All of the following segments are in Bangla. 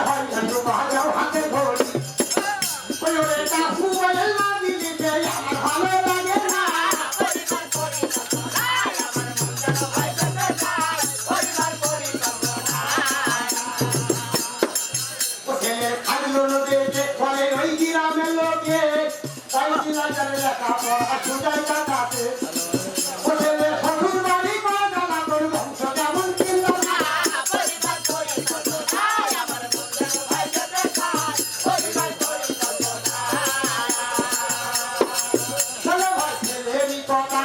হয় একটু বাজাও হাতে ধরি ওই ওরে কাকু বলে না দিলিতে আমার ভালো লাগে না খাইলো লোকে বলে ওই গ্রামের লোকে তাই দিলা জানে লেখা পড়া ছুটাই কাটাতে ওদের শ্বশুর বাড়ি করে জানা তোর বংশ কেমন ছিল না চলো ভাই ছেলেরই কথা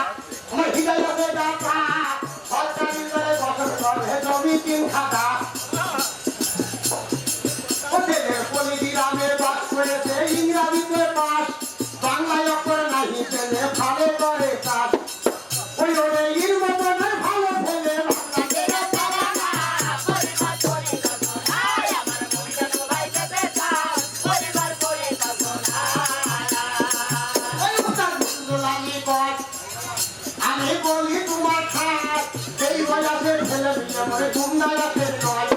মহিলাই হবে ডাকা সরকারি করে বছর চলে জমি তিন খাতা গ্রামের বাস করেছে ইংরাজিতে পাস বাংলায় অক্ষর নাহি ছেলে ভালো করে কাজ ওই ওরে ইর মতনের ভালো ছেলে আমি বলি তোমার খাস এই বয়সের ছেলে মেয়ে গুন্ডায়াসের নয়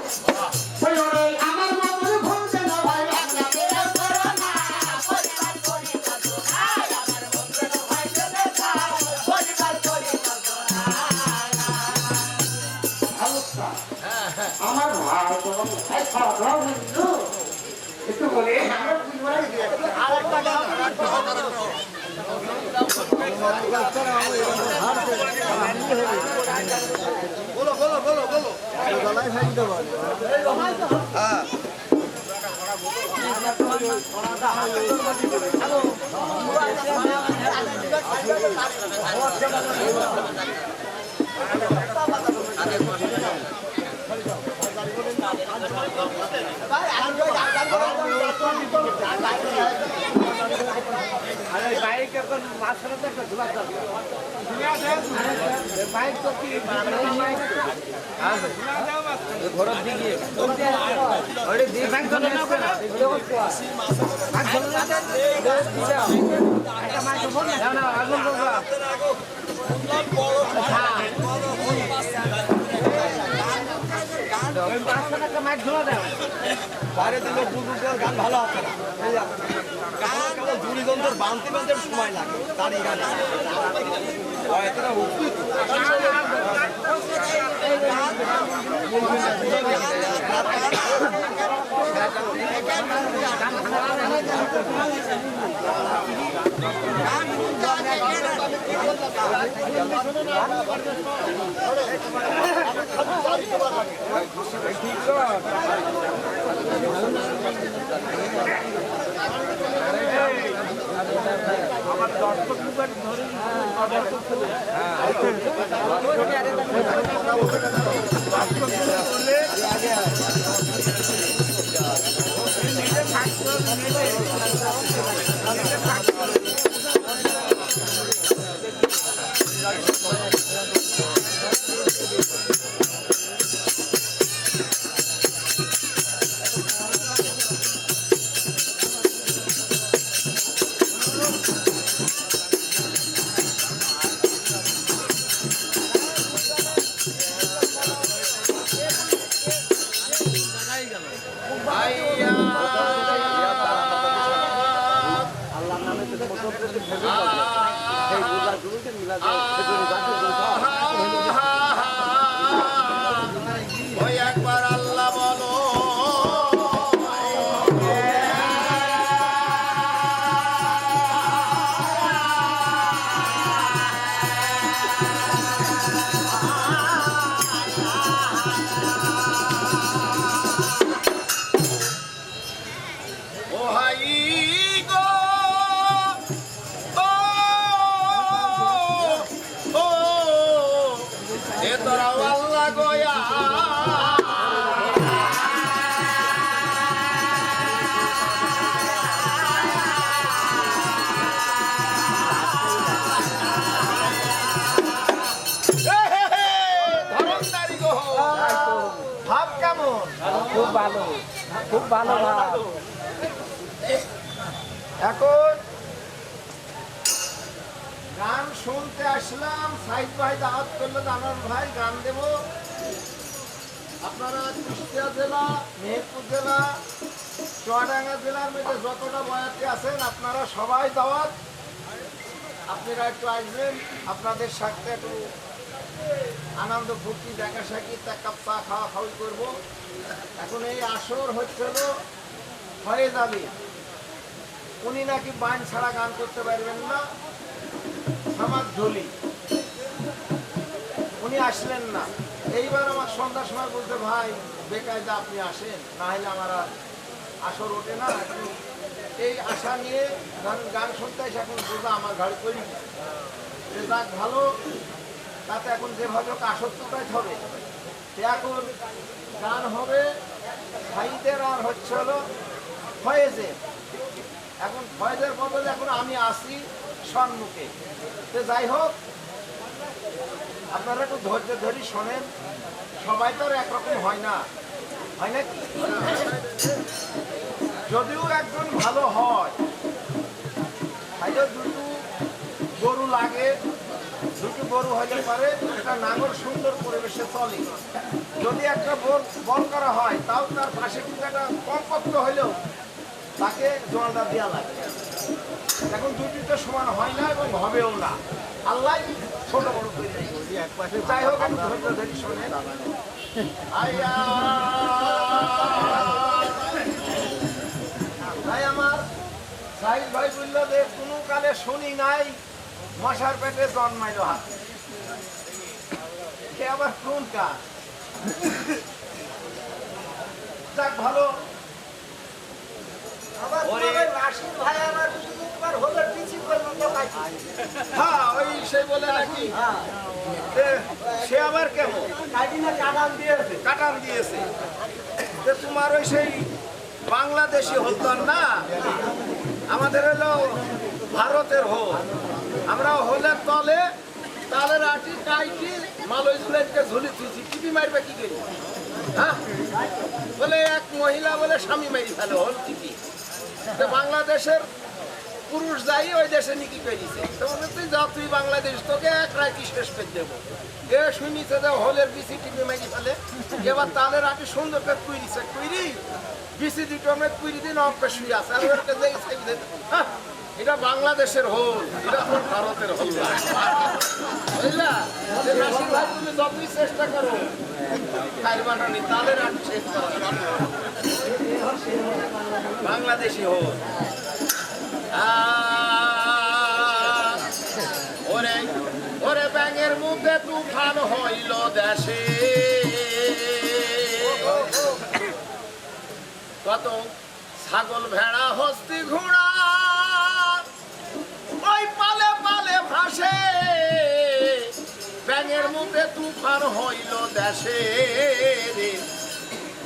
ওই ওরে আমার মতন ভুলছে না ভাই আমার ভাই যখন খাওয়া দাওয়া হইলো একটু বলে বলো বলো বলো বলো হ্যাঁ বাইক এখন মাঝখানে তো একটা ঝুলা যাবে বাইক তো কি ঘরের দিকে ওরে দিয়ে ব্যাংক চলে না করে ব্যাংক চলে না একটা মাইক্রোফোন দাও না আগুন বলবা ওই মাঝখানে একটা মাইক ঝুলা দাও বাইরে দিলে বুলবুল গান ভালো আছে না গান জুড়ি যন্ত্রের বানতে বানতে সময় লাগে দাঁড়িয়ে গান আমার দর্শক ধরে একবার আল্লাহ বলো খুব ভালো খুব ভালো এখন গান শুনতে আসলাম সাইদ ভাই দাওয়াত করলো জানার ভাই গান দেব আপনারা কুষ্টিয়া জেলা, মেহেরপুর জেলা, চুয়াডাঙ্গা জেলার মধ্যে যতটা বয়াতি আছেন আপনারা সবাই দাওয়াত। আপনারা একটু আসবেন, আপনাদের সাথে একটু আনন্দ ফুর্তি দেখা সাক্ষী এক কাপ চা খাওয়া খাওয়াই করবো। এখন এই আসর হচ্ছিল ফয়েজ আলী, উনি নাকি বাইন ছাড়া গান করতে পারবেন না, সামাদ ঝুলি উনি আসলেন না। এইবার আমার সন্ধ্যার সময় বলতে ভাই বেকায়দা আপনি আসেন, না হলে আমার আর আসর ওঠে না। একটু এই আশা নিয়ে গান শুনতে এসে এখন বোঝা আমার ঘাড়ি করি যাক ভালো, তাতে এখন যেভাবে হোক আসর টুকাইতে হবে। এখন গান হবে ভাইদের আর হচ্ছে হলো ফয়েজের। এখন ফয়েজের বদলে এখন আমি আসি সম্মুখে। তো যাই হোক, আপনারা একটু ধৈর্য ধরি শোনেন, সবাই তো আর একরকম হয় না, হয় নাকি? যদিও একজন ভালো হয়, তাইও দুটো গরু লাগে, দুটো গরু হলে পারে একটা নাঙল সুন্দর পরিবেশে চলে। যদি একটা বল করা হয় তাও তার পাশে কিন্তু একটা কমপক্ষ হইলেও তাকে জলটা দেওয়া লাগে। এখন দুটি তো সমান হয় না এবং হবেও না, আল্লাহ ছোট বড় করে রেখেছে। যাই হোক, একটু ধৈর্য ধরি শোনেন। তাই আমার সাহিল ভাই বলল যে কোনো কালে শুনি নাই মশার পেটে জন্মাইল হাত, সে আবার কোন কাজ? যাক ভালো। হ্যাঁ, ওই সে বলে নাকি সে আবার কেমন কাটান দিয়েছে। তোমার ওই সেই বাংলাদেশি হলতাম না, আমাদের হলো ভারতের হোল। আমরা হোলের তলে তালের আটি কাইটি মালই ঝুলেকে ঝুলি থুইছি, টিপি মারবে কি করি? হ্যাঁ, বলে এক মহিলা বলে স্বামী মারি ফেলে হোল টিপি। বাংলাদেশের পুরুষ যাই ওই দেশে নিকি করেছে, তো বলে তুই যা, তুই বাংলাদেশ, তোকে এক রাতি শেষ করে দেবো। এ শুনিছে যে হোলের বিসি টিপি মারি ফেলে, এবার তালের আটি সুন্দর করে কুইরিছে, কুইরি বিসি দুটো আমরা কুইরি দিন অঙ্ক শুয়ে আছে। আর ওরকে যাই হ্যাঁ, এটা বাংলাদেশের হোল, এটা তোর ভারতের হোল, বুঝলা? ভাই তুমি যতই চেষ্টা করো খাইবানি তালের আটি শেষ করা, বাংলাদেশি হোল। ওরে ওরে ব্যাঙের মুখে তুফান হইল দেশে, কত ছাগল ভেড়া হস্তি ঘোড়া ওই পালে পালে ভাসে, ব্যাঙের মুখে তুফান হইল দেশে রে,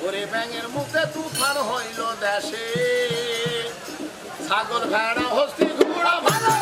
ওরে ব্যাঙের মুখে তুফান হইল দেশে, ছাগল ভেড়া হস্তি ঘোড়া ভালো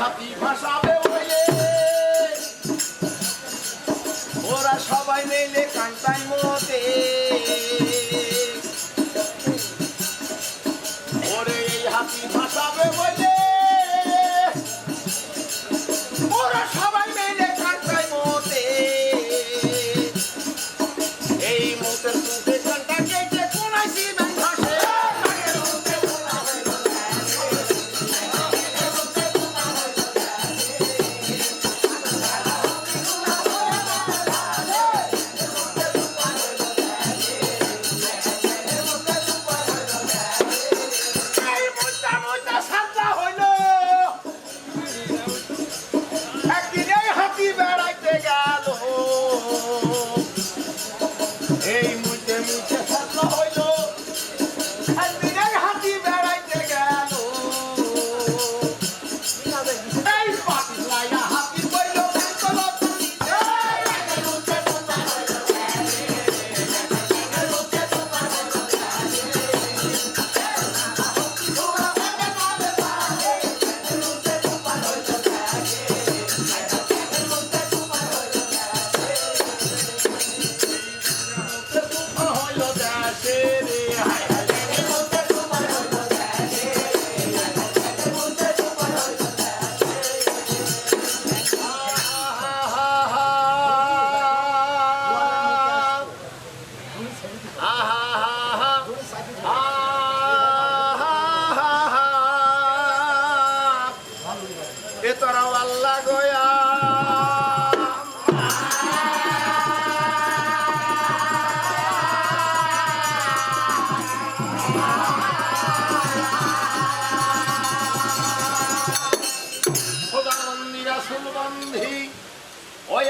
হাতি ভাসাবে বলে ওরা সবাই মিলে কান্তাই মতে, ওরে এই হাতি ভাসাবে বলে ওরা সবাই মিলে কান্তাই মতে, এই মতের তুতে কান্তা কেটে কোনাইছি ব্যাং ভাসে,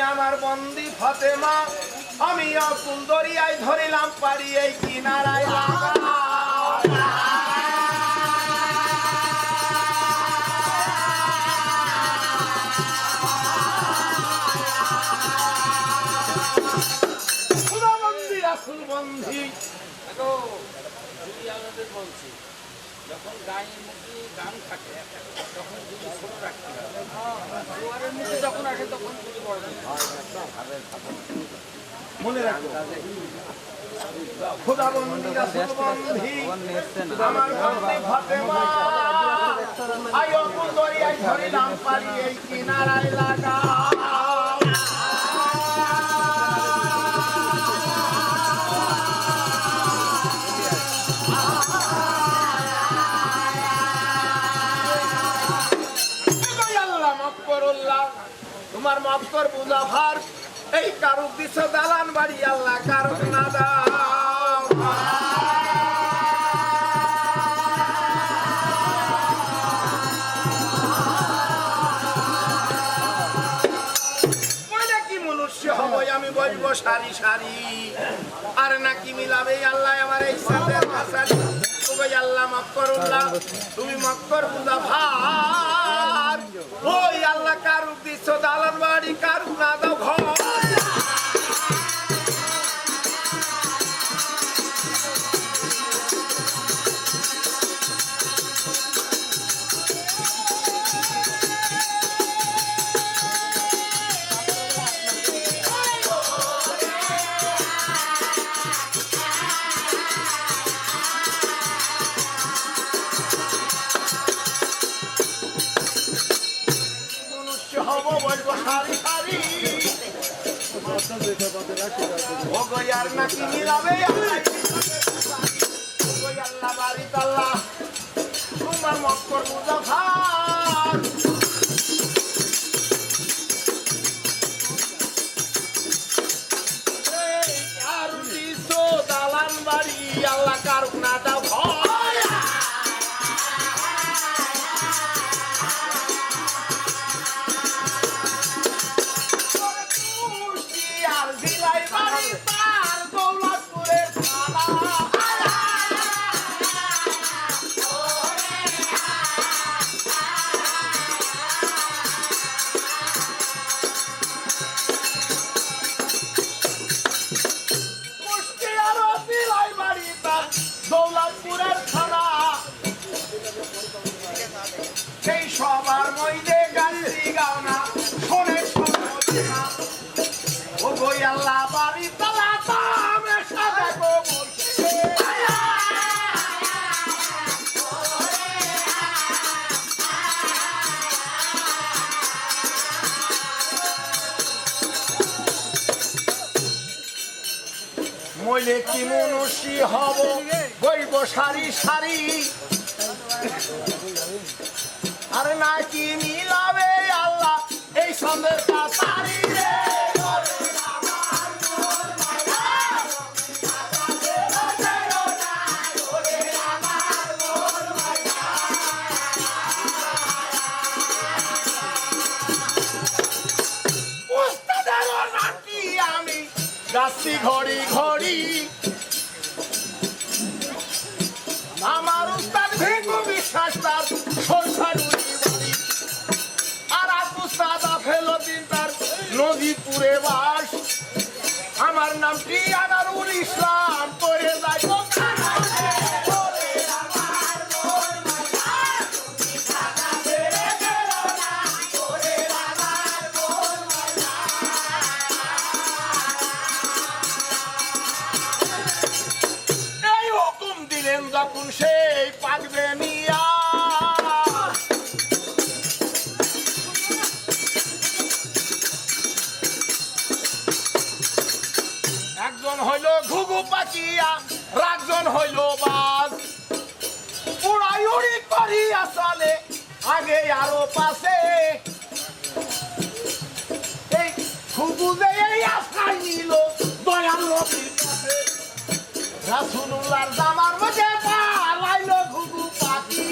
আমার বন্দি ফতেমা আমি অকুল দরিয়ায় ধরিলাম পারি এই কিনারায় লাগা খুদাবন্দি রাসূল বন্ধি বলছি যখন গায়ে মুখে গান থাকে তখন যদি ছোট রাখতে হবে জোয়ারের মুখে যখন আসে তখন যদি বড় মনে রাখো খুদাবন্দি রাসূল বন্ধি আমার বন্দি ফতেমা আই অকুল দরিয়ায় ধরিলাম পারি এই কিনারায় লাগা তোমার মাফ কর বুঝা ভার এই কারুক দিছ দালান বাড়ি আল্লাহ কারুক না দাও কি মনুষ্য হব আমি বলবো সারি সারি আর নাকি মিলাবে আল্লাহ আমার এই সাথে আল্লাহ মাফ করুল্লাহ তুমি মাফ কর বুঝা ভার ওই আল্লাহ কারুক দিচ্ছ দালান বাড়ি কারুক না দাও ঘর আর নাকি মিলাবে আল্লাহ বাড়ি আল্লাহ তোমার মক্কর মুজাফার আর দিছ দালান বাড়ি আল্লাহ কারুক না দাও ভয় আর দিলাই বাড়ি তার দৌলতপুরের থানা দৌলতপুরের থানা সেই সবার মধ্যে গান্ধী গাও না শোনে না ও গই আল্লাহ বাড়ি তালা তামে সাদা গো বলছে মইলে কি মনুষ্য হব বইব সারি সারি আরে নাকি মিলাবে আল্লাহ এই সন্দের কাতারি রে আমি যাচ্ছি ঘড়ি ঘড়ি আমার উস্তাদ ভেঙ্গু বিশ্বাস তার সংসারুরি বাড়ি আর এক উস্তাদ ফেলো দিন তার নদীপুরে বাস আমার নামটি আনারুল ইসলাম করে যাই যখন সেই পাকবে মিয়া একজন হইল ঘুঘু পাকিয়া রাগজন হইল বাজ উড়াই উড়ি করিয়া চলে আগে আরো পাশে এই ঘুঘু যে এই আশায় নিল দয়াল নবীর কাছে রাসূলুল্লাহর জামার মধ্যে পালাইলো ঘুঘু পাখি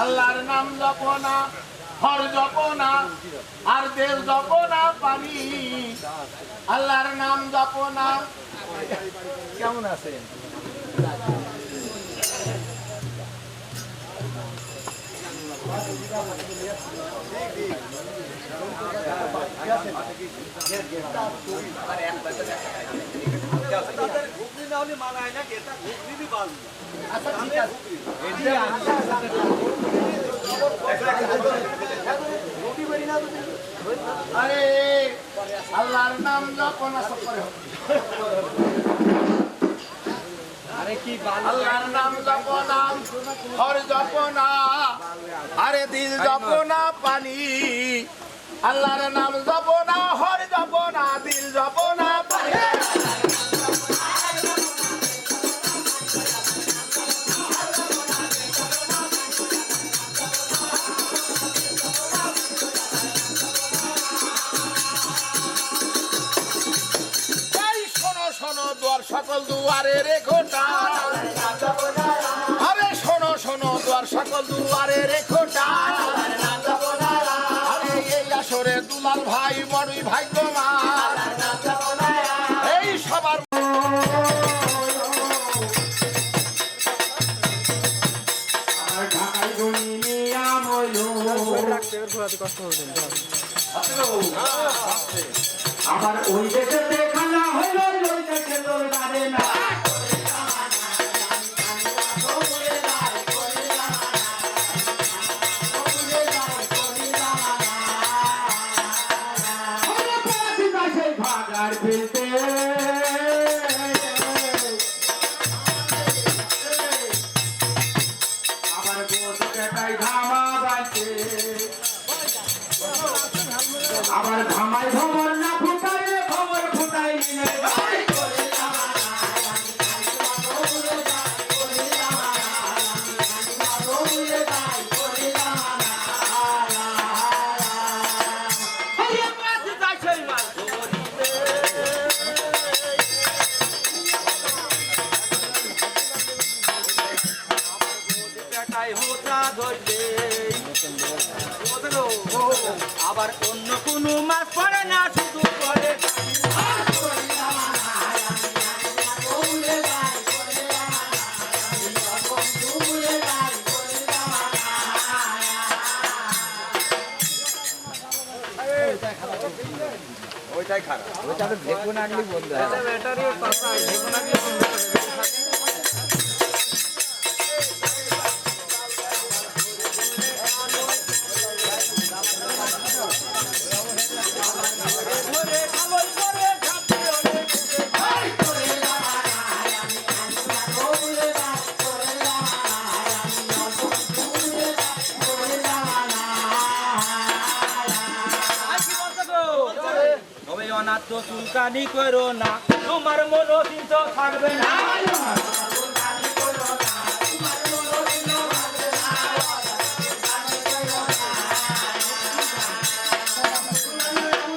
আল্লাহর নাম জপো না, হর জপো না, আর দেশ জপো না পানি। আল্লাহর নাম জপো না। কেমন আছেন? ঘুগনি না হলে মানায় না, এটা ঘুগনি দি বাল। আচ্ছা ঠিক আছে। আরে আল্লাহর নাম জপো না, সব করে হবে। আরে কি বাল, আল্লাহর নাম জপো না, হর জপো না, আরে দিল জপো না পানি। আল্লাহর নাম জপো না, হর জপো না, দিল জপো না পানি। শোনো দুয়ার সকল দুয়ারে রেখো টান। আরে শোনো শোনো দুয়ার সকল দুয়ারে রেখো টান। আরে এই আসরে দুলাল ভাই বড়ই ভাগ্যবান, এই সবার ঢাকায় গনি নিয়া ময়ূর আবার ওই দেশে দেখা না হইল, ওই দেশে তোর বাড়ে না। সেই ভাগার ফিরতে আবার গোটাই ধামা বাজছে, আবার ধামাই ভ্রমণ না ফুটাইলে খবর ফুটাইলি না। আবার অন্য কোনো মাছ পড়ে না, শুধু পড়ে ওইটাই খারাপ। ওইটা তো দেখুন আগলি বন্ধু ব্যাটারির কথা দেখুন আগলি বন্ধু। অনাথ চুলকানি করো না, তোমার মনোচিন্ত থাকবে না।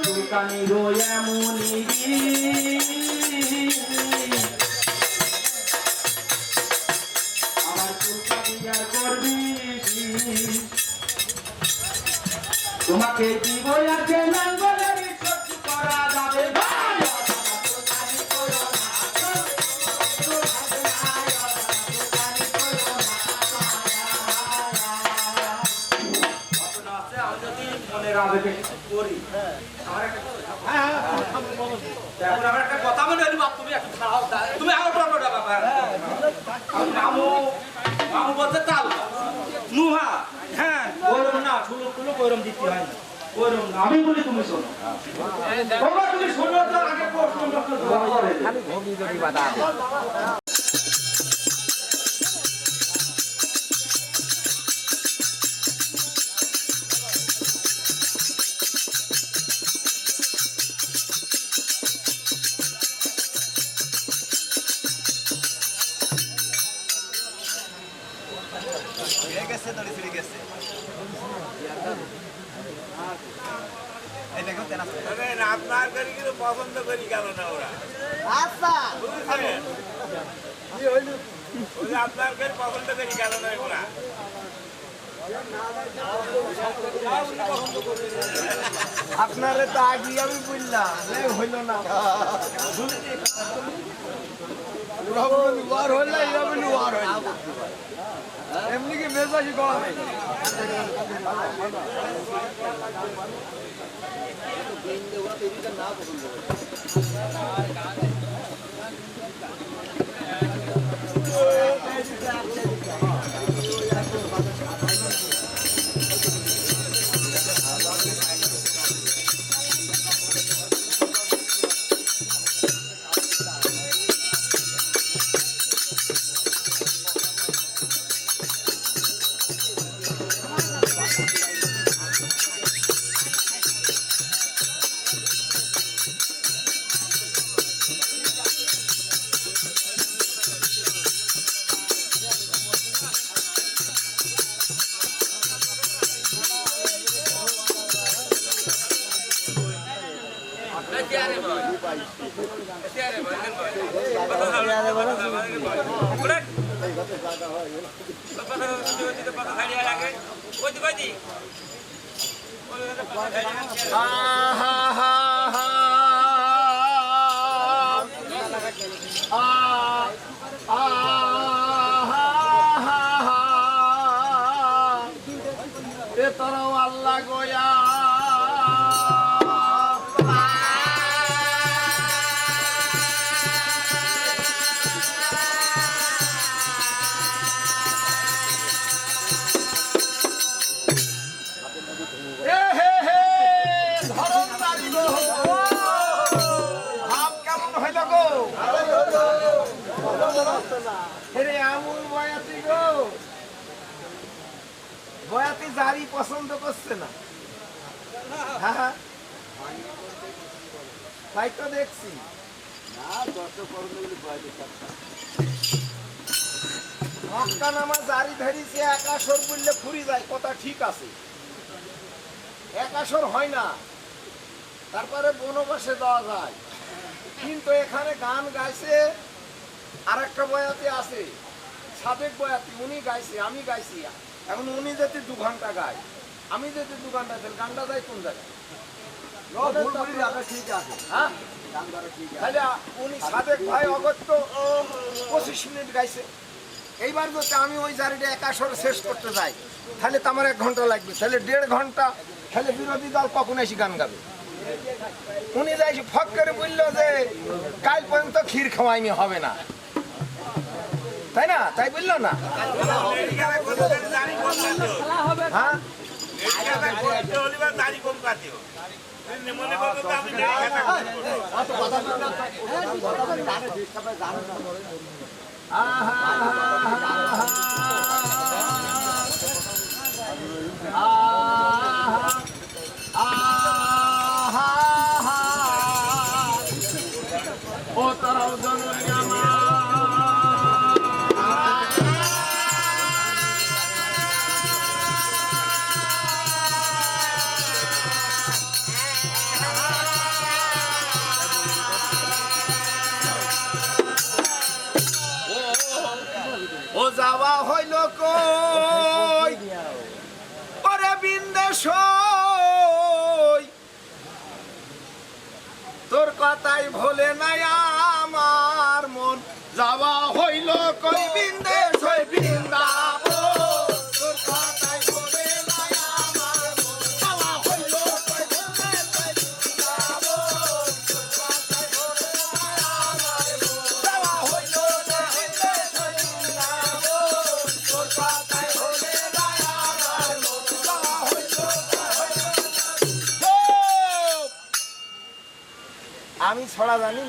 চুলকানি রোয়া মুনি আবার চুলকানি আর করবি, তোমাকে দিব আজকে নাঙ্গলে সহ্য করা যাবে না। মনের আবেগে করি। আমার একটা কথা মনে হলো, বাপ তুমি একটু খাও, তুমি আরো বড় ব্যাপার। মামু মামু বলতে তাল নুহা, হ্যাঁ ওরম না, শুরু কোনো ওরম দিতে হয় না, ওরম না। আমি বলি তুমি শোনো, বাবা তুমি শোনো তো, আগে প্রশ্ন খালি ভোগী যদি বাধা। আপনার গাড়ি কিন্তু পছন্দ করি গেল না ওরা। আচ্ছা আপনার গাড়ি পছন্দ করি গেল না ওরা। আপনারে তো আগে আমি বললাম হইল না এমনি কি বেশি করা হয় আল্লাহ গোয়া বয়াতি জারি পছন্দ করছে না তাই তো দেখছি মক্কা নামা জারি ধরিছে একাশর বললে ফুরি যায় কথা ঠিক আছে একাশর হয় না তারপরে বনবাসে দেওয়া যায় কিন্তু এখানে গান গাইছে আর একটা বয়াতি আছে সাবেক বয়াতি উনি গাইছে আমি গাইছি এখন উনি যদি 2 ঘন্টা গায় আমি যদি 2 ঘন্টা দেন গানটা যায় কোন জায়গায় ঠিক আছে হ্যাঁ তাহলে উনি সাবেক ভাই অগত্য 25 মিনিট গাইছে এইবার যদি আমি ওই জারিটা একাশর শেষ করতে যাই তাহলে তো আমার 1 ঘন্টা লাগবে তাহলে 1.5 ঘন্টা তাহলে বিরোধী দল কখন এসে গান গাবে উনি যাই ফক করে বললো যে কাল পর্যন্ত ক্ষীর খাওয়াইনি হবে না তাই না তাই বললো না হ্যাঁ ও তারাও ও যাওয়া হইল কই ওরে বিন্দেশ তোর কথাই ভোলে নাই আমার মন যাওয়া হইল কই বিন্দেশ বৃন্দাবন তোর কথাই ভোলে নাই আমার মন যাওয়া হইল কই বিন্দেশ বৃন্দাবন তোর কথাই ভোলে নাই আমার মন যাওয়া হইল কই বিন্দেশ বৃন্দাবন তোর কথাই ভোলে নাই আমার মন যাওয়া হইল আমি ছড়া জানি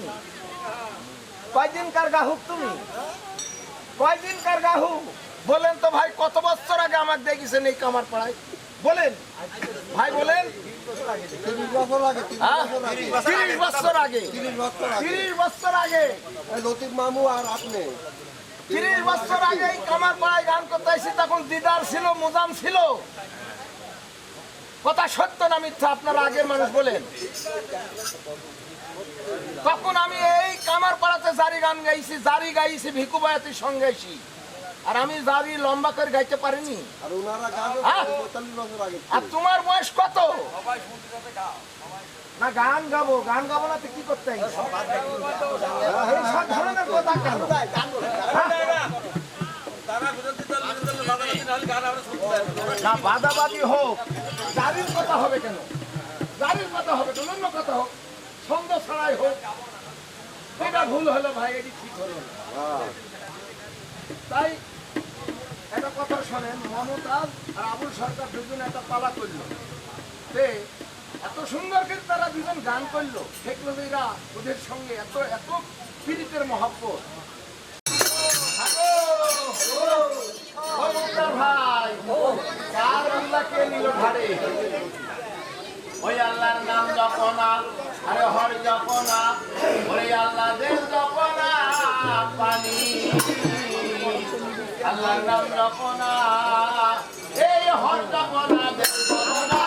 কয়দিনকার গাহুক তুমি কয়দিনকার গাহুক বলেন তো ভাই কত বছর আগে আমাকে দেখেছেন এই কামার পাড়ায় বলেন ভাই বলেন 30 বছর আগে 30 বছর আগে লতিফ মামু আর আপনি 30 বছর আগে এই কামার পাড়ায় গান করতে আসি তখন দিদার ছিল মুজাম ছিল কথা সত্য না মিথ্যা আপনারা আগের মানুষ বলেন তখন আমি এই কামার পাড়াতে জারি গান গাইছি জারি গাইছি ভিকু বায়াতির সঙ্গে গাইছি আর আমি দাড়ি লম্বা করে গাইতে পারিনি। আর ওনারা গান হ্যাঁ? 45 বছর আগে। আর তোমার বয়স কত? না গান গাবো না তো কি করতে হয়? এই সব ধরনের কথা কেন? না বাদাবাদি হোক, দাড়ির কথা হবে কেন? দাড়ির কথা হবে, অন্য কথা হোক, ছন্দ ছাড়াই হোক। এটা ভুল হলো ভাই, এটি ঠিক হলো না। তাই একটা কথা শোনেন, মমতাজ আর আবুল সরকার দুজন একটা পালা করলো। এত সুন্দর করে তারা দুজন গান করলো, দেখলো যে এরা ওদের সঙ্গে এত এত পীড়িতের মহব্বত। ভাই কার আল্লাহকে নিল ঘাড়ে, ওই আল্লাহর নাম জপনা, আরে হর জপনা, ওই আল্লাহ দেব জপনা পানি, আল্লাহর নাম জপনা, এই হর জপনা দেব জপনা।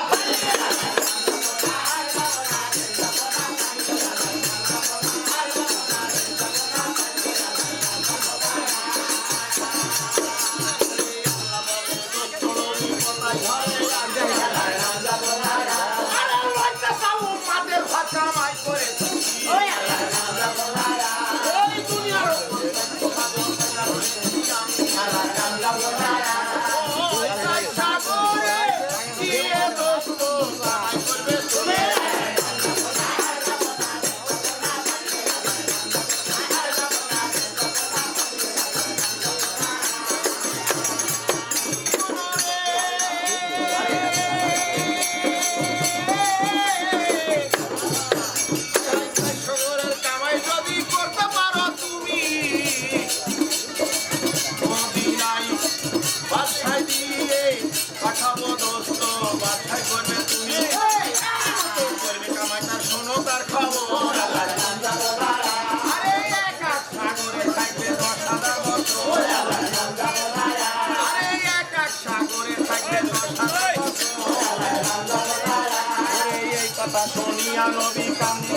সোনিয়া নবী কান্দি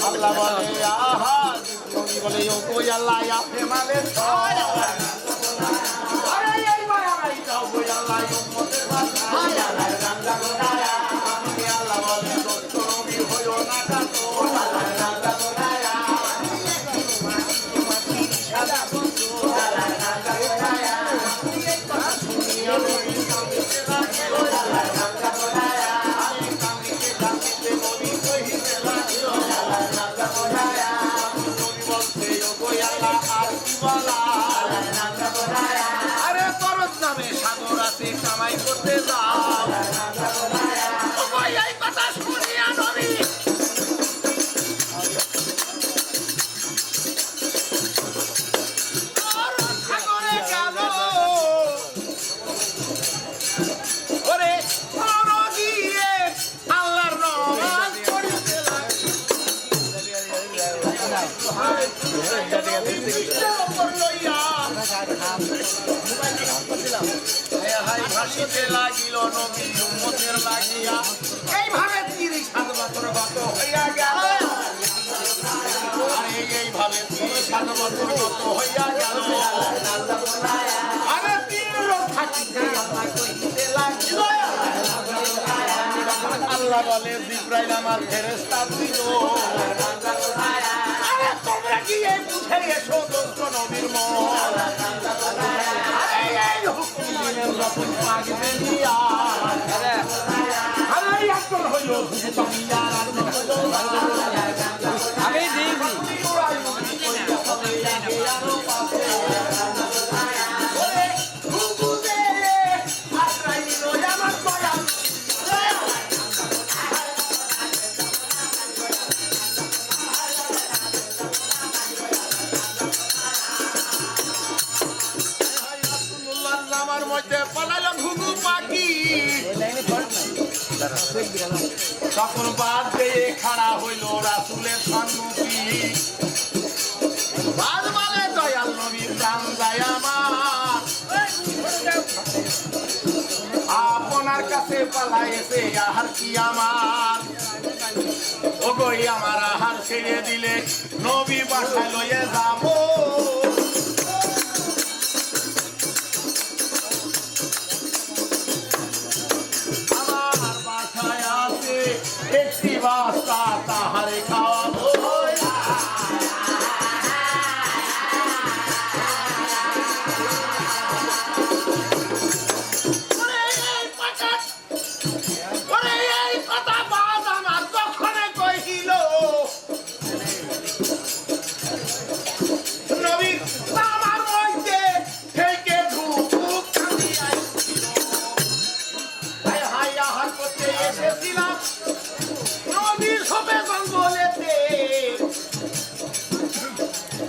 আল্লাহ বলে আহা নবী বলে ও কই আল্লাহ আপনি মানে আরে এই মায়া নাই দাও কই আল্লাহ উম্মতের কথা আল্লাহ রান্দা গোদায়া আপনি আল্লাহ বলে দোস্ত নবী হইও না কাতো আল্লাহ রান্দা গোদায়া সাদা বন্ধু আল্লাহ রান্দা গোদায়া এই কথা শুনিয়া নবী কাঁদিতে লাগলো আল্লাহ রান্দা গোদায়া আমি কাঁদিতে নবী কইতে লাগলো আরে তরত নামে সাগর আছে কামাই করতে যাও এই কথা শুনিয়া নবী সাগরে গেল ওরে গিয়ে আল্লাহর নাম পড়িতে ভাসিতে লাগিল নবী উম্মতের লাগিয়া এইভাবে 30 বছর গত হইয়া গেল এইভাবে 30 বছর গত হইয়া গেল আরে 3 লোক থাকিতে আল্লাহ কইতে লাগিল আল্লাহ বলে জিব্রাইল আমার ফেরেশতা ছিল আরে তোমরা কি এই বুঝে এসো দোস্ত নবীর মন আরে এই হুকুম দিলেন যখন পাগবে দিয়া আরে একজন হইল আমি দিইনি আমার মধ্যে পালালো ঘুঘু পাখি তখন বাদ দিয়ে খাড়া হইল রাসূলের সম্মুখী বাদ মানে দয়াল নবীর প্রাণ যায় আমার আপনার কাছে পালাইছে আহার কি আমার ওগোই আমার আহার ছেড়ে দিলে নবী বাসায় লইয়ে যাবো আমার বাসায় আছে একটি বাস্তা তাহারে খাওয়াবো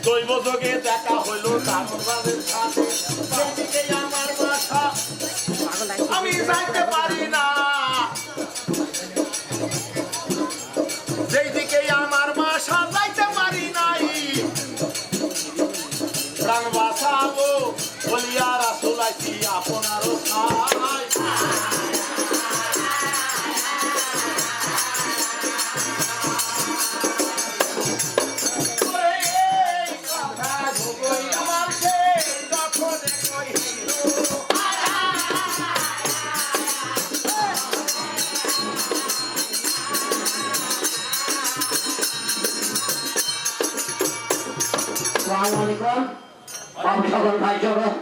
দৈব যোগে দেখা হইল দানবের সাথে যেদিকে আমার বাসা আমি যাইতে পারি না যেদিকে আমার বাসা যাইতে পারি নাই প্রাণ বাঁচাবো বলিয়া রাসূল আইছি আপনারও খাই সকল ভাই জগৎ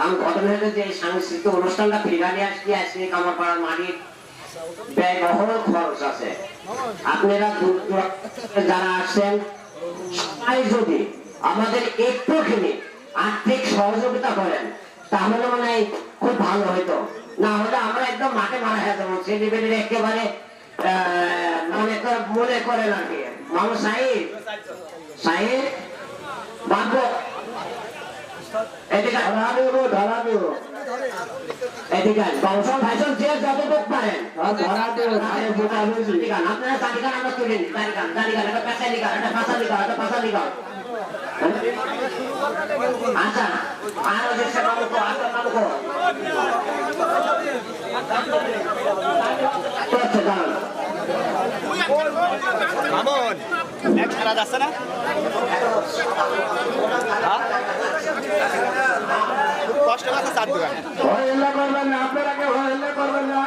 আমি ঘটনা হলো যে সাংস্কৃতিক অনুষ্ঠানটা ফিরানি আসছি আজকে কামারপাড়ার মাটির ব্যয়বহুল খরচ আছে আপনারা দূর দূরান্ত যারা আসছেন সবাই যদি আমাদের একটুখানি আর্থিক সহযোগিতা করেন তাহলে মানে খুব ভালো হইতো না হলে আমরা একদম মাঠে মারা হয়ে যাবো ছেলেমেয়েদের একেবারে মনে করে না কি মামু সাহেব সাহেব বাবু এদিকে ধরা দেব এদিকে বংশন ভাইসন যে যতটুক পারেন ধরা দেব আপনারা তালিকা আমরা তুলে নিই তালিকা একটা পেঁচালি কার একটা পাঁচালি কার একটা পাঁচালি কার আচ্ছা আর হচ্ছে নামকো আপনার নামকো মামুন এক খেলা যাচ্ছে না খুব কষ্ট আছে চার দোকানে হইলে করবেন না আপনারা কেউ হইলে করবেন না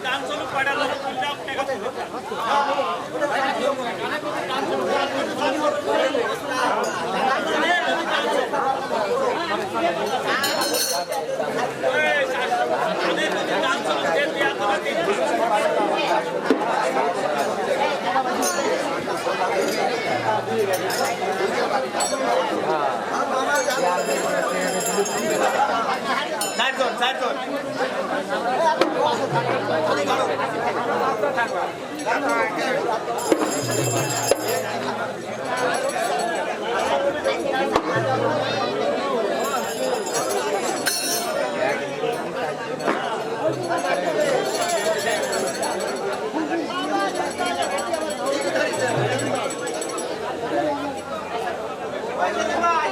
গান শুরু করা লোক চারজন ভাই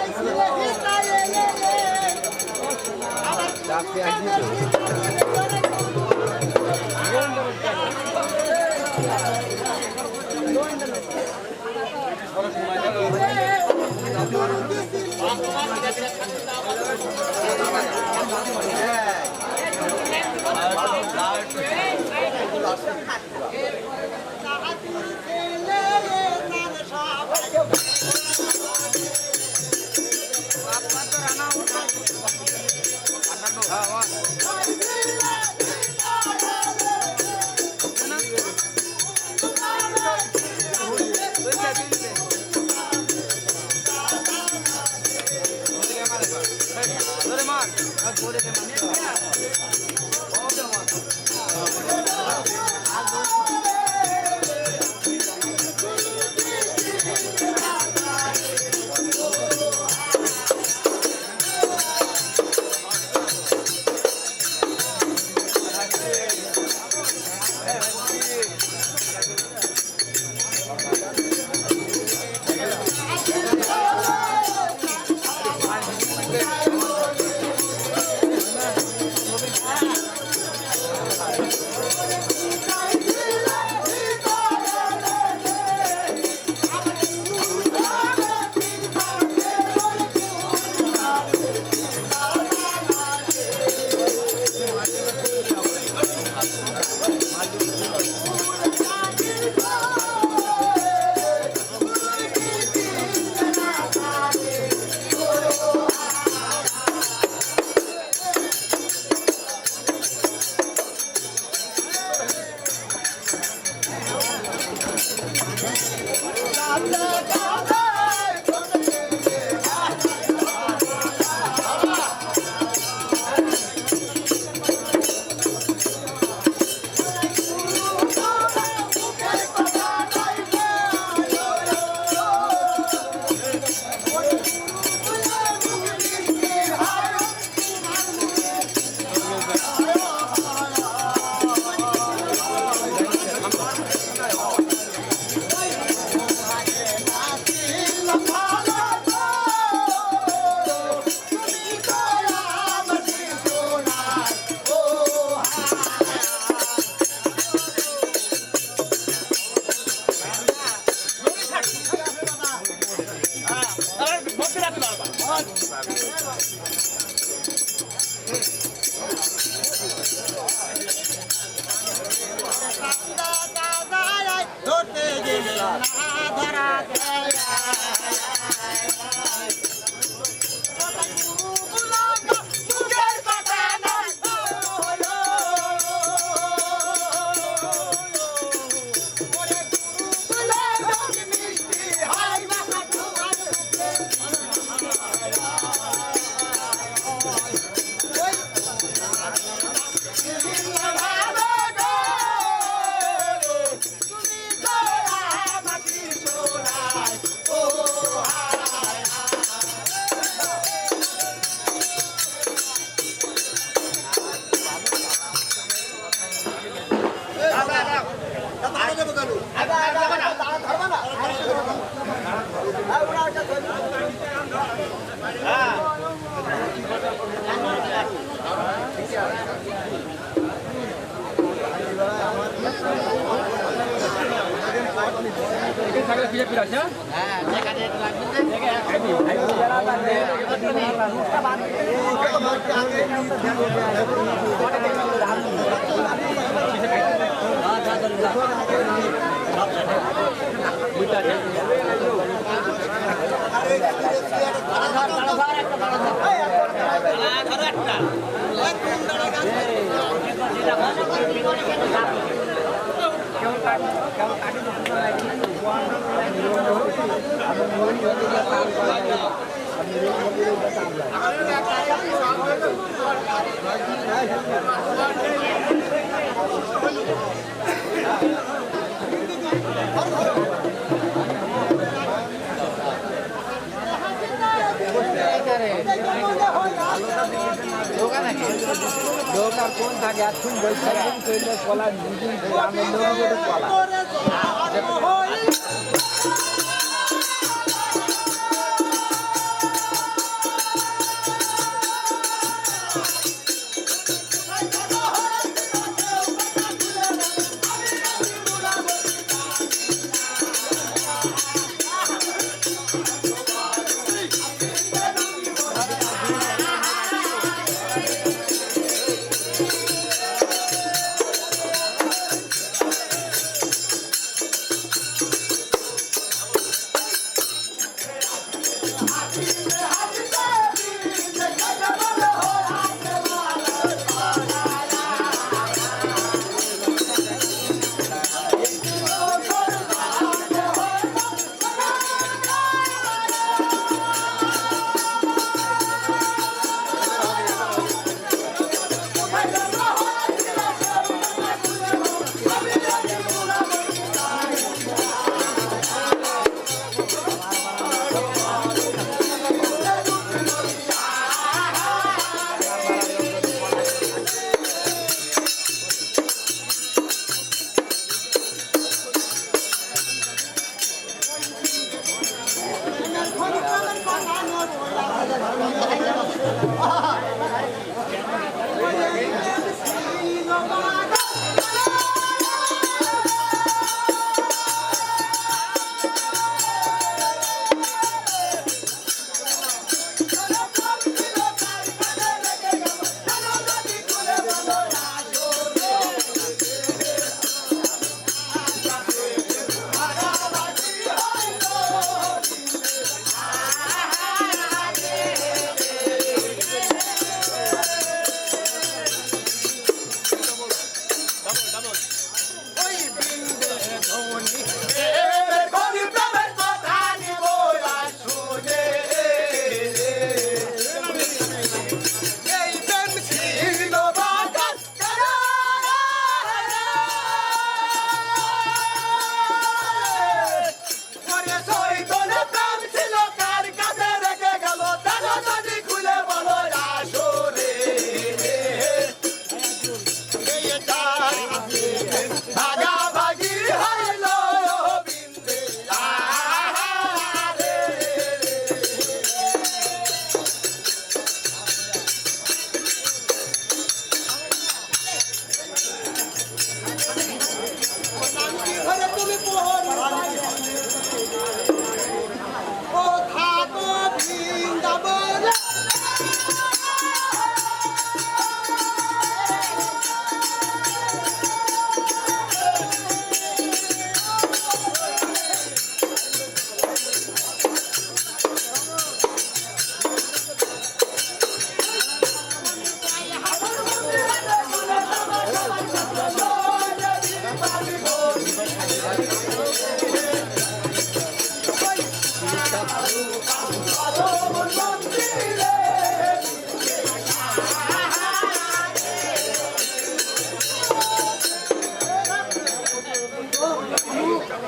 দোকান কোন থাকে এখন বৈশাখ কইলে কলা নিজে গ্রামের লোকের কলা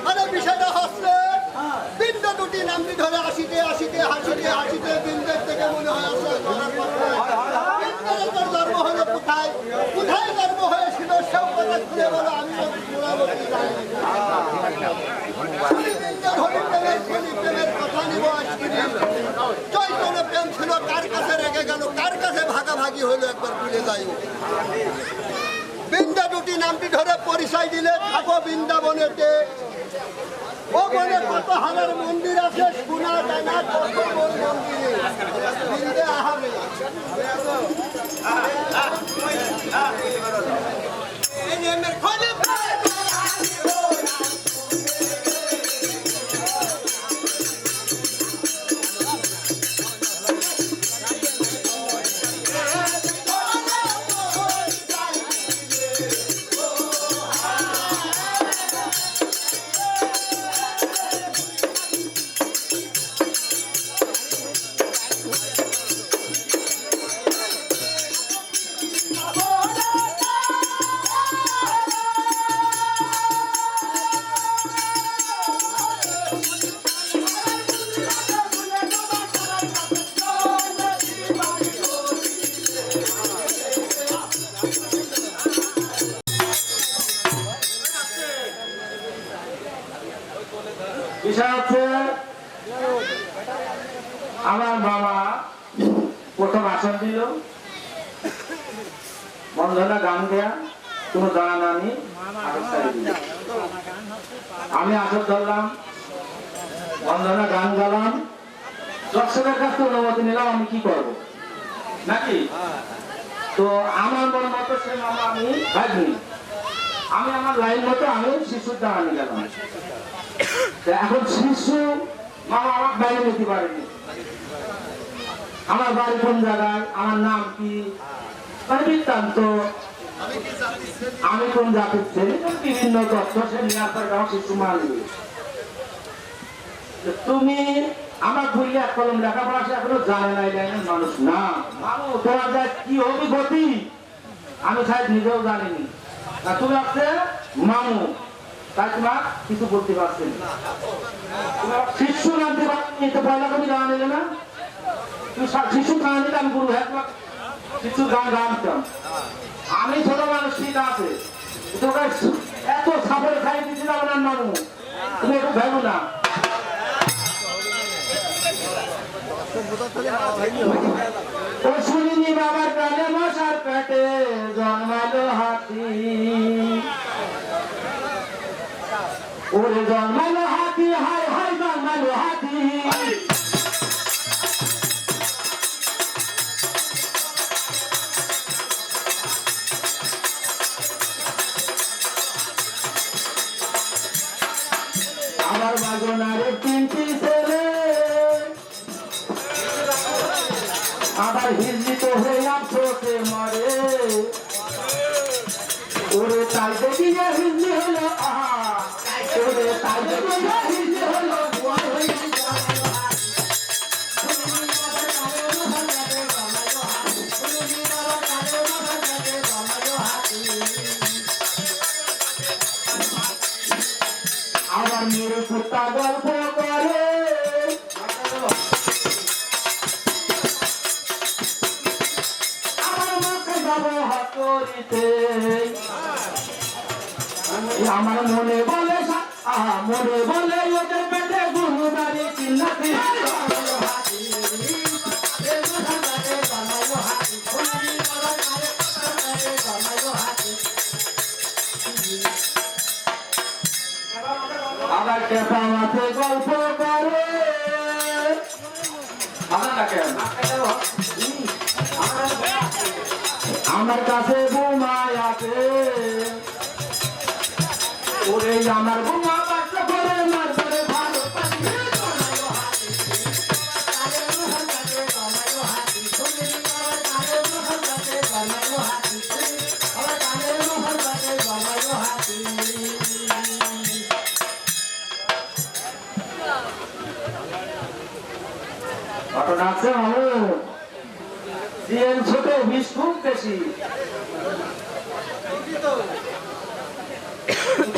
আরে বিষয়টা হচ্ছে বিন্দু দুটি নামটি ধরে আসিতে আসিতে হাসিতে হাসিতে বিন্দুর থেকে মনে হয় আসলে বিন্দুর জন্ম হলো কোথায় কোথায় জন্ম হয়েছিল সব কথা খুলে বলো আমি পুরাবর্তী জানি প্রেমের কথা নিব আজকে চৈতন্য প্রেম ছিল কার কাছে রেখে গেল কার কাছে ভাগাভাগি হলো একবার ভুলে যাই বৃন্দা দুটি নামটি ধরে পরিচয় দিলে থাকো বৃন্দাবনেতে ও বনে কত হাজার মন্দির আছে সোনা দানা কত মন্দিরে বৃন্দে আহারে বিষয় হচ্ছে আমার বাবা প্রথম আসন দিল বন্ধনা গান দেয়া কোনো দাঁড়া নামি আমি আসর ধরলাম বন্ধনা গান গালাম দর্শকের কাছ থেকে অনুমতি নিলাম আমি কি করব নাকি তো আমার মন মতো সে মামা আমি ভাগনি আমি আমার লাইন মতো আমি শিশুর দাঁড়া নিয়ে গেলাম এখন শিশু মামা আমার বাইরে নিতে পারেনি আমার বাড়ি কোন জায়গায় আমার নাম কি মানে বৃত্তান্ত আমি কোন জাতির ছেলে বিভিন্ন তথ্য সে নিয়ে আসার কারণ শিশু মানবে তুমি আমার বইলে এক কলম লেখাপড়া সে এখনো জানে নাই লাইনের মানুষ না মামু তোমার যায় কি অভিগতি আমি সাহেব নিজেও জানিনি তুমি আসছে মামু তাই তোমার কিছু বলতে পারছেন শিশু নামতে পারছি তো পয়লা কবি গান এলে না তুই শিশু গান দিলে আমি গুরু হ্যাঁ শিশু গান গানতাম আমি ছোট মানুষ ঠিক আছে তোকে এত সাপড়ে খাই দিয়েছিলাম আপনার মামু তুমি একটু ভেবো না ও শুনিনি বাবার কানে মশার পেটে জন্মালো হাতি ওরে জন্মালো হাতি হাই হাই জন্মালো হাতি আবার হিন্দিত হয়ে আফসোসে মরে ওরে তাই দেখি যে হিন্দি হলো আহা ওরে তাই দেখি যে হিন্দি হলো আবার মেরে কুত্তা গল্প করে আমার মাকে ব্যবহার করিতে আমার মনে বলে মনে বলে ওদের পেটে গুরুদারি চিল্লাতে আবার কেপা মাথে গল্প করে আমার কাছে ঘুমায় আছে ওরে আমার ঘুমা বাচ্চা করে মারবে ভালো ঘটনা আছে ভালো সিএন ছোট বিষ খুব বেশি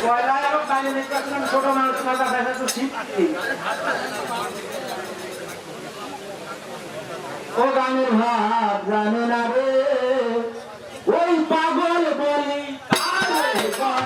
পয়লায় আরো বাইরে দেখতেছিলাম ছোট মানুষ মাথা দেখা তো শিখছি ও গানের ভাব জানে না রে ওই পাগল বলি কারে গানের ভাব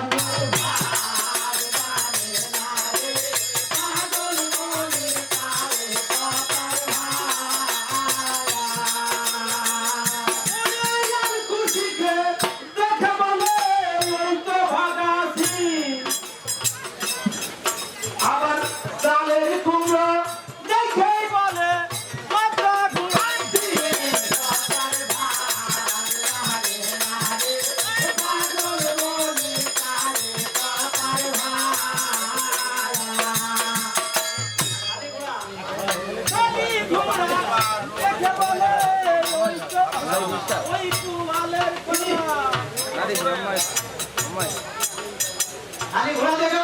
আরে ঘোড়া দেখে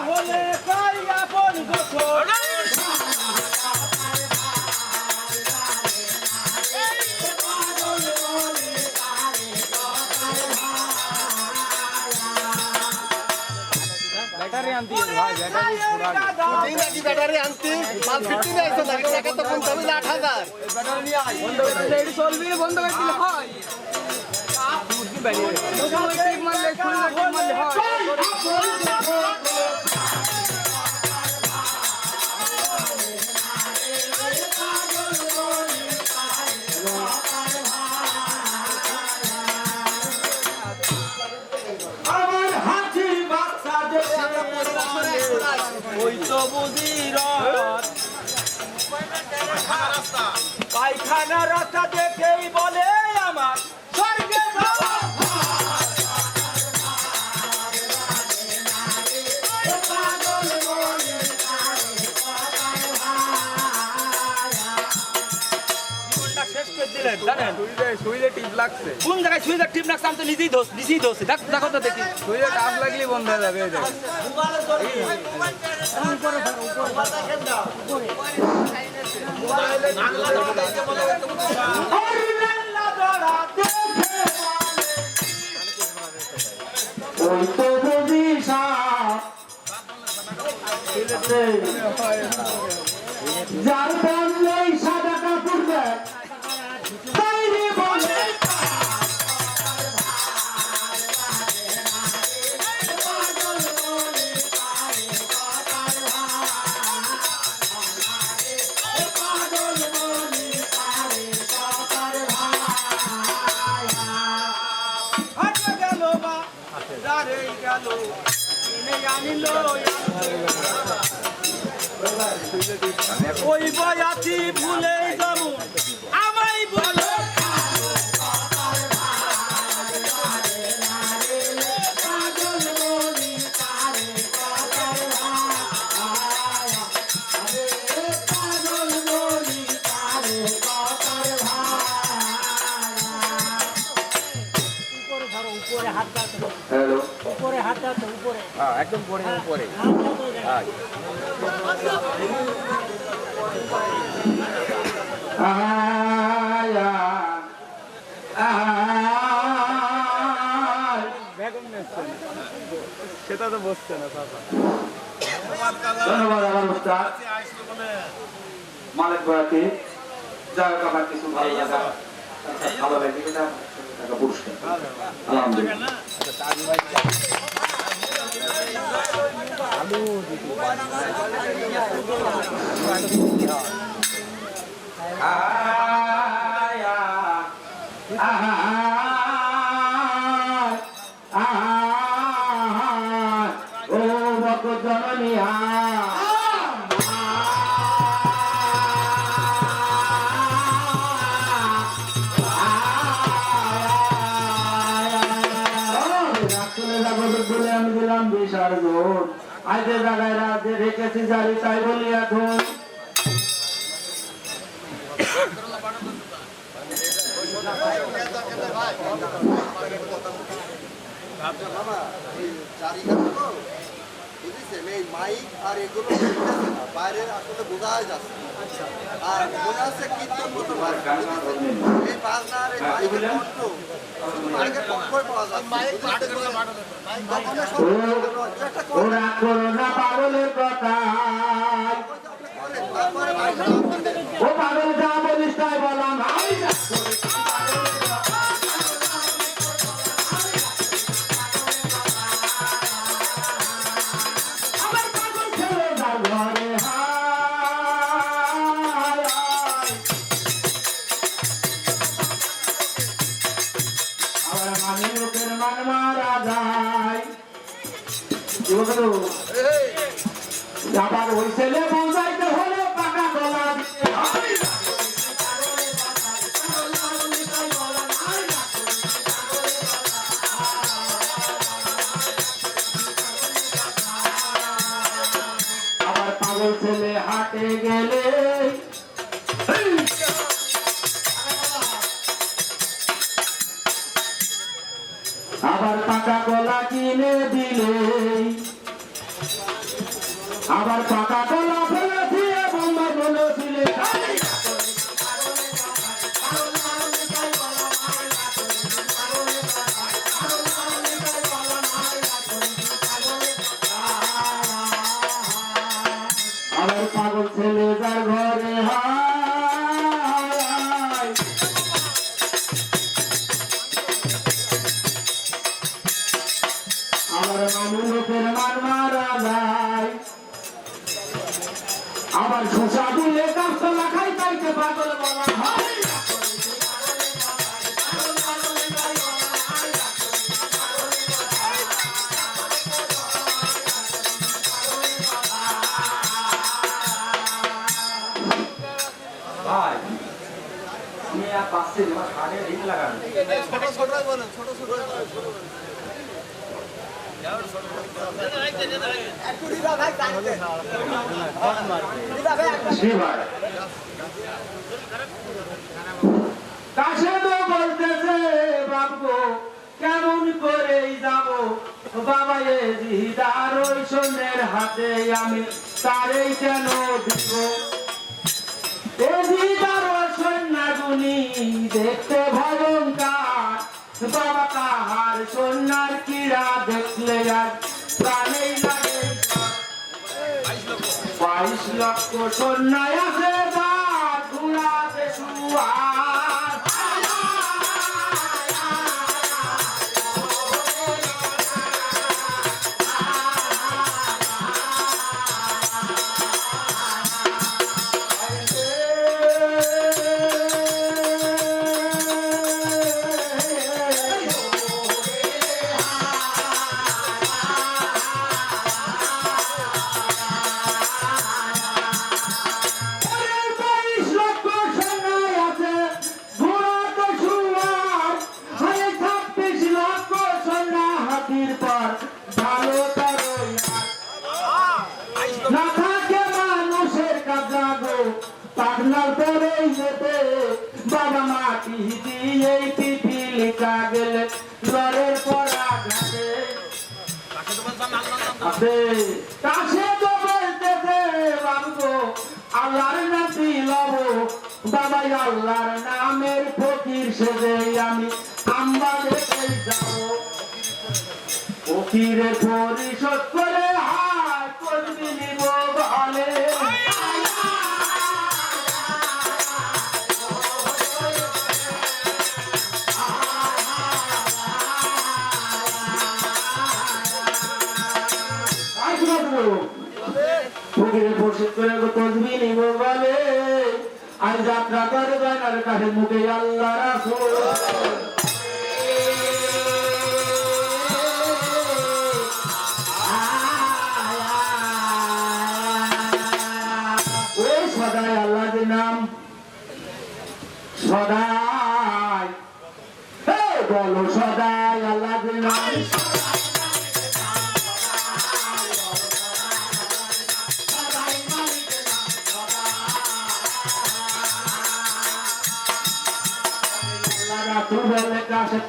বলে কাই আপন গোছর ব্যাটারি আনতে ভাই ব্যাটারি পুরাই নাকি ব্যাটারি আনতে মাল ফিরতে নাই তো লাগে টাকা তো কোন তবে 8000 ব্যাটারি নিয়ে আই বন্ধ করে দিলে এটি চলবে বন্ধ করে দিলে হয় মুরগি বেরিয়ে ঠিক মারলে ঠিক মারলে হয় আমার হাতি বাচ্চা দেখে ওই তো বুঝি রাত পায়খানা রাস্তা দেখেই বলে আমার স্বর্গে যাওয়া জীবনটা শেষ করে দিলেন জানেন সুইলে টিপ লাগছে কোন জায়গায় সুইজার টিপ রাখছে আমি তো নিজেই ধরছি দেখো তো দেখি সুইলে টাপ লাগলে বন্ধ হয়ে যাবে এই দেখ ওই তো বুঝি যার বললেই সাদা কাপড় দেয় তাই রে বলে হাতে গেল বা দাঁড়ে গেল কিনে আনিল ওই বয়াতি ভুলে যাবো আমায় বলো পাগল বলি কারে কথা হ্যালো হ্যাঁ একদম পরে পরে আয়া সেটা তো বসছে না বাবা। ধন্যবাদ আমার উস্তাদ মালিক ভাইকে। যাই হোক আমার কিছু ভালো লাগা ভালো লাগে এটা একটা পুরস্কার আলহামদুলিল্লাহ। ও বক জননী বলে আমি দিলাম বিসর্জন আজকে জায়গায় রাজ্যে রেখেছি জারি তাই বলি এখন মাইক আর এগুলো বাইরে আসলে বোঝা যাচ্ছে আর মনে হচ্ছে কীর্তন মতো এই বাজনা আর এই মাইকের কণ্ঠ মাইকের কণ্ঠই পাওয়া ওরা করোনা পাগলের কথা ও পাগল যা বলিস তাই বললাম আবার ওই ছেলে পৌঁছাইতে হলে পাকা গলা দিতে হয়। আবার পাগল ছেলে হাটে গেলে আবার পাকা গলা কিনে দিলে আবার পাকা গলা ফেলে দিয়ে বোমা বলেছিলে আবার পাগল ছেলে যার ঘরে হায় আবার মানুষের মান মারা যায় আবার শোষা দিলে গাছতলা খাই তাইতে পাগল বলা হয় ভাই আমি আর পাচ্ছি তোমার কানে রিং লাগানো ছোট ছোট বলেন ছোট ছোট কাছে তো বলতেছে বাবু কেমন করেই যাব বাবা এ দিদার ওই সন্ধ্যের হাতে আমি তারেই কেন দিব এ দিদার ওই সন্ন্যাগুনি দেখতে ভয়ঙ্কর বাবা তাহার সন্ন্যার কিরা দেখলে আর প্রাণেই লাগে 22 লক্ষ সন্ন্যায় আছে তার ঘুরাতে শুয়ার বাবা মাটি দিয়ে পিঠি লিখা গেলে লড়ের পর কাছে তো বলতেছে বাবু আল্লাহর নাতি লব বাবা আল্লাহর নামের ফকির সেজে আমি আমবাগে যাব ফকিরের পরিশোধ করে হায় করবি নিব বলে ফকিরের পরিশোধ করে তসবি নিব বলে আর যাত্রা করে বাইনার কাছে মুখে আল্লাহ রাসূল সদাই আল্লাহর নাম সদাই বলো সদাই আল্লাহর নাম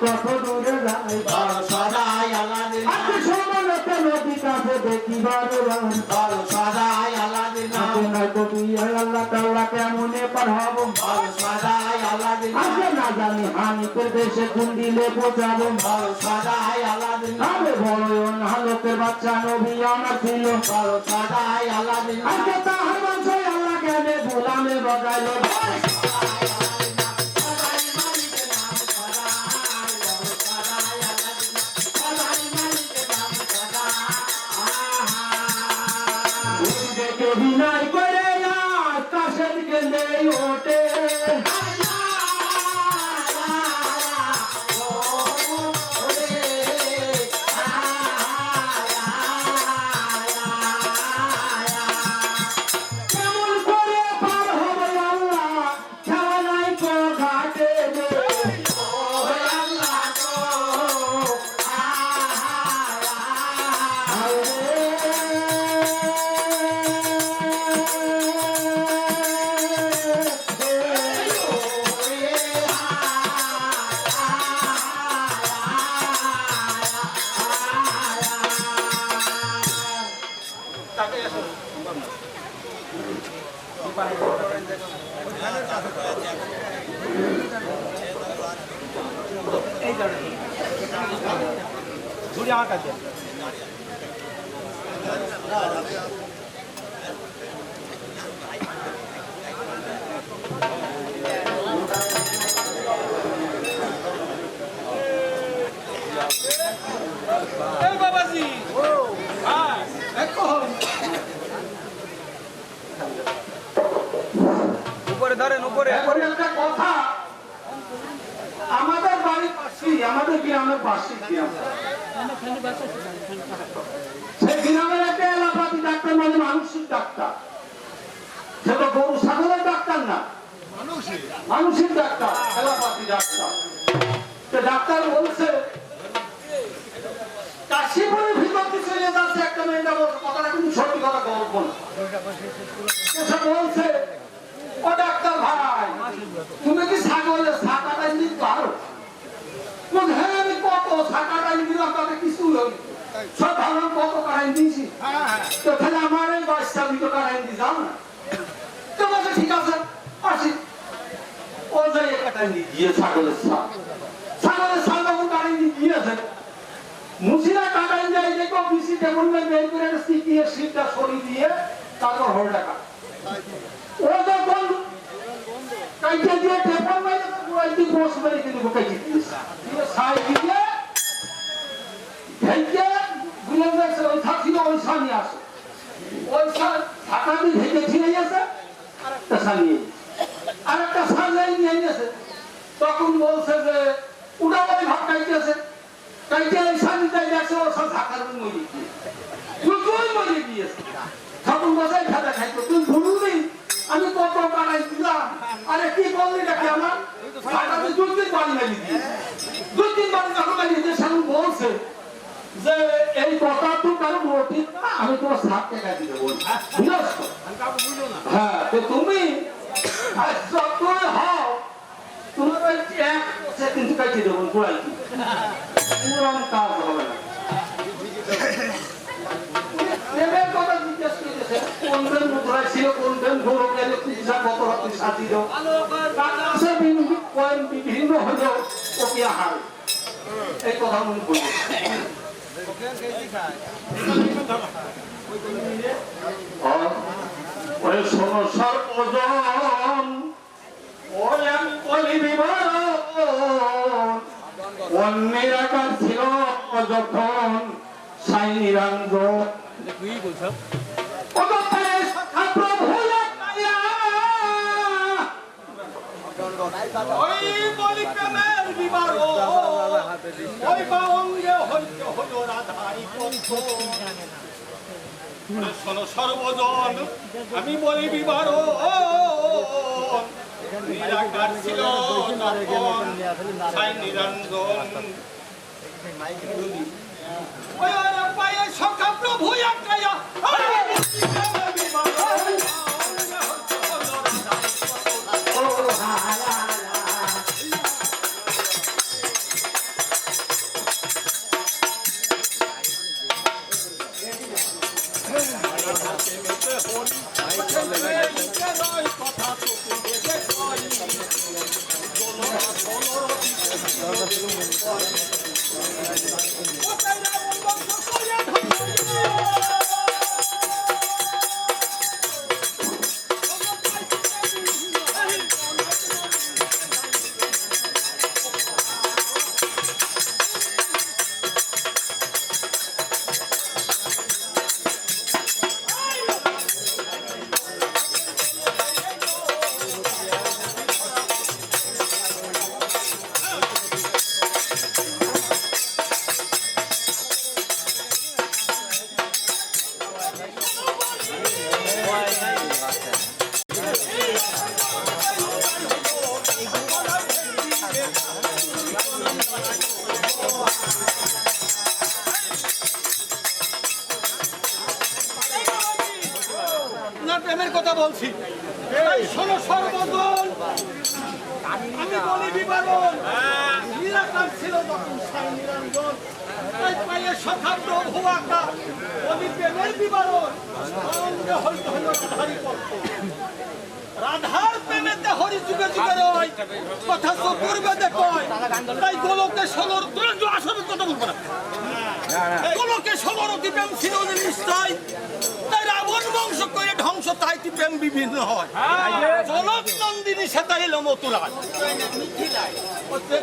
কত দূরে যাই সদাই আল্লাহর নাম সমলতে নদী কাছে দেখি বলো সদাই আল্লাহর নাম নয়তো তুই আল্লাহ তাআলা কেমনে পার হব সদাই আল্লাহর নাম আগে না জানি হানিতে দেশে কোন দিলে বোঝাবো সদাই আল্লাহর নাম বড় না লোকের বাচ্চা নবী আমার ছিল সদাই আল্লাহর নাম আগে তাহার বংশ আল্লাহ কেনে গোলামে বজাইলো বিনয় করে কাশের কেন্দ্রে ওঠে কেমন করে পার হবে আল্লাহ খেলা নাই কো ঘাটে ঝুড়ি আমার কাছে বাবাজি উপরে ধরেন উপরে এখন একটা কথা আমাদের বাড়ির পাশেই আমাদের গ্রামের পাশেই গ্রাম সেই গ্রামের একটা এলাকাতে ডাক্তার মানে মানসিক ডাক্তার সে তো গরু ছাগলের ডাক্তার না মানুষের ডাক্তার এলাকাতে ডাক্তার তো ডাক্তার বলছে কাশিপুরের ভিতরে চলে যাচ্ছে একটা মেয়েটা বলছে কথাটা কিন্তু সত্যি কথা গল্প না সে বলছে ও ডাক্তার ভাই তুমি কি ছাগলের ছাকাটাই দিতে পারো হ্যাঁ আমি কত ছাকাটাই দিলাম তাতে কিছু সব ভালো কত কারাই দিয়েছি তো তাহলে আমার এই বাচ্চা আমি তো কারাই দিয়ে যাও না তো বলছে ঠিক আছে আসি ও যাই কাটাই দিয়ে গিয়ে ছাগলের ছাল যখন কাটাই দিয়ে গিয়েছে মুসিরা কাটাই যায় দেখো বিসি যেমন বের করে সিটিয়ে সিটটা সরিয়ে দিয়ে তারপর হলটা কাট ও যখন কাইতে দিয়ে টেপন মাইরে পুরাইতে বস মেরে কিন্তু কাইতে দিয়ে সাই দিয়ে ঢেকে গুলের ওই থাকি ওই সানি আসে ওই ছাতা দিয়ে ঢেকে ছিঁড়ে গেছে আরেকটা সানিয়ে আরেকটা সাজাই নিয়ে গেছে তখন বলছে যে উড়া ওই ভাব কাইতেছে কাইতে এই সানিটাই দেখছে ও সব ঢাকার মরে গিয়ে মরে গিয়েছে তখন বসাই খাতা খাইতো তুমি ভুলুনি আমি কত কারাই দিলাম আরে কি বললি নাকি আমার ছাতাতে দুদিন বাড়ি লাগিয়ে দিয়ে দুদিন বাড়ি যখন লাগিয়ে দিয়ে সামনে বলছে যে এই কথা তো কারো ঠিক না আমি তোমার 7 টাকা দিতে বলছি বুঝছো হ্যাঁ তো তুমি যতই হও তোমার ওই 1 সেকেন্ড কাটিয়ে দেবো পুরাই কি কাজ হবে না প্রেমের কথা জিজ্ঞেস করেছে কোন প্রেম মুদ্রায় ছিল কোন প্রেম ঘুরো গেলে পূজা কত রাত্রি সাজিল আকাশে বিভিন্ন হলো ওকে হাল এই কথা মনে বলি ওই শোনো সর্বজন ওই আমি বলি বিবাহ অন্যের আকার ছিল যখন সাই নিরঞ্জন ওই বলি প্রেমের বিবাহ ওই বাঙ্গে হইতে হলো রাধারি পক্ষ শোনো সর্বজন আমি বলি বিবাহ নিরাকার ছিল তখন সাই নিরঞ্জন ওই পায়ে সখা প্রভু একটাইয়া প্রেমের কথা বলছি শোনো সর্বজন আমি বলি বিবরণ নিরাকার ছিল তখন সাই নিরঞ্জন তাই পায়ে সখা প্রভু আঁকা বলি প্রেমের বিবরণ অঙ্গে হইতে হইল রাধারি পক্ষ রাধার প্রেমেতে হরি যুগে যুগে রয় কথা চতুর্বেদে কয় তাই গোলকে ষোলোর আসলে কথা বলবো না গোলকে ষোলোরতি প্রেম ছিল নিশ্চয় তাই রাবণ বংশ করে ধ্বংস তাই প্রেম বিভিন্ন হয় জনক নন্দিনী সেটা এলো মথুরায়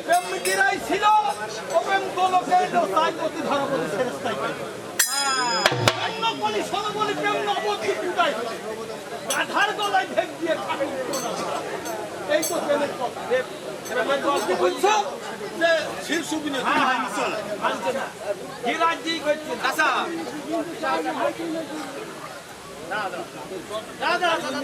প্রেম মিথিলাই ছিল ও প্রেম গোলকে এলো তাই প্রতি ধরপতি শেরস্তাই বলি শোনো বলি প্রেম নবদ্বীপ উঠাই রাধার গলায় ভেগ দিয়ে ঠাকুর এই তো প্রেমের কথা বুঝছো যে শীর্ষ বিনে কি রাজ্যি করছে আচ্ছা দাদা দাদা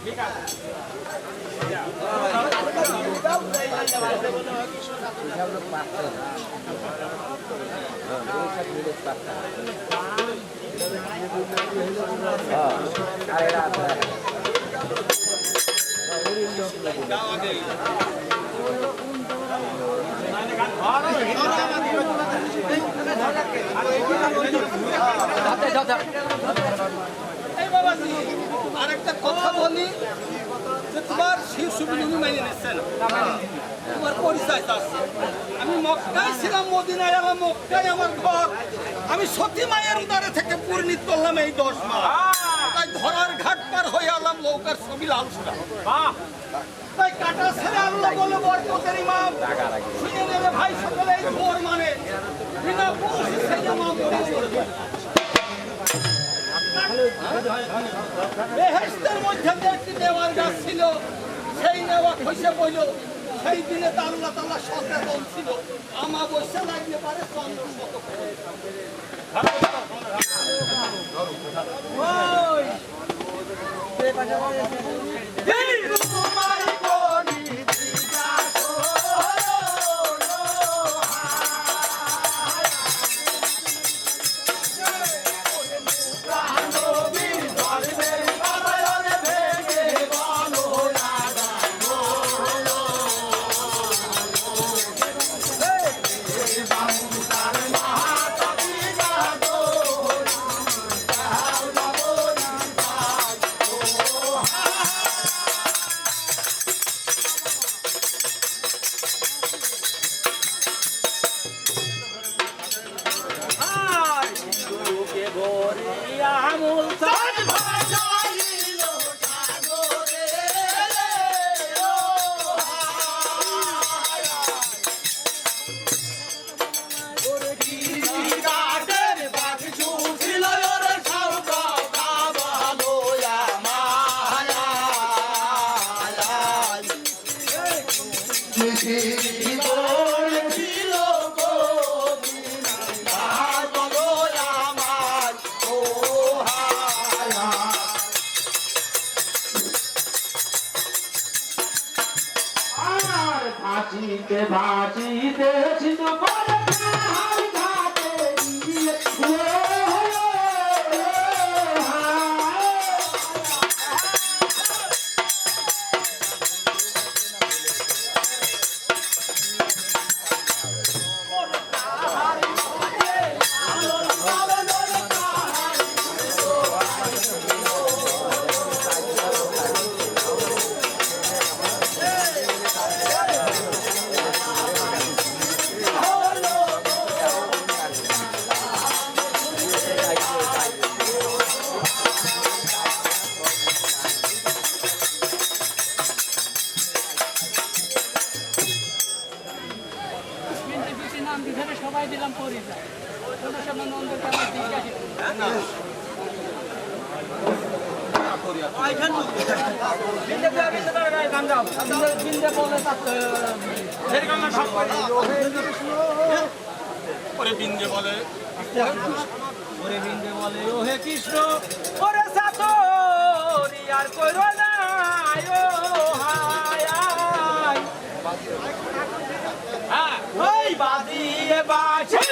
ঠিক আছে এই বাবাজি আরেকটা কথা বলি যে তোমার শীর্ষ বিনুনি মাইনে নিচ্ছে না তোমার পরিচয় আছে আমি মক্কায় ছিলাম মদিনায় এলাম মক্কায় আমার ঘর আমি সতী মায়ের উদারে থেকে পূর্ণিত করলাম এই 10 মাস তাই ধরার ঘাট পার হয়ে এলাম লৌকার ছবি লালসুরা তাই কাটা ছেড়ে আল্লাহ বলে বরকতের ইমাম শুনে নেবে ভাই সকলে এই ভোর মানে বিনা পুরুষে সেই ইমাম বেহেশতের মধ্যে একটি নেওয়ার গাছ ছিল সেই নেওয়া খসে পড়ল সেই দিনে তো আল্লাহ তাআলা সচেতন ছিল আমাবস্যা লাগলে পারে চন্দ্র মতো Nobody ভিতরে ছিল আর বলো আমার ও হায়া আর ভাসিতে ভাসিতে সিন্ধু করে হাই ঘাটে গিয়ে সবাই দিলাম পরিচয় কোনো সময় নন্দকে আমার জিজ্ঞাসা ওরে বিন্দে বলে ওরে বিন্দে বলে ও হে কৃষ্ণ ওরে সাতরি আর কইরো না ও হায় আয় ওই বাদিয়ে বাঁশি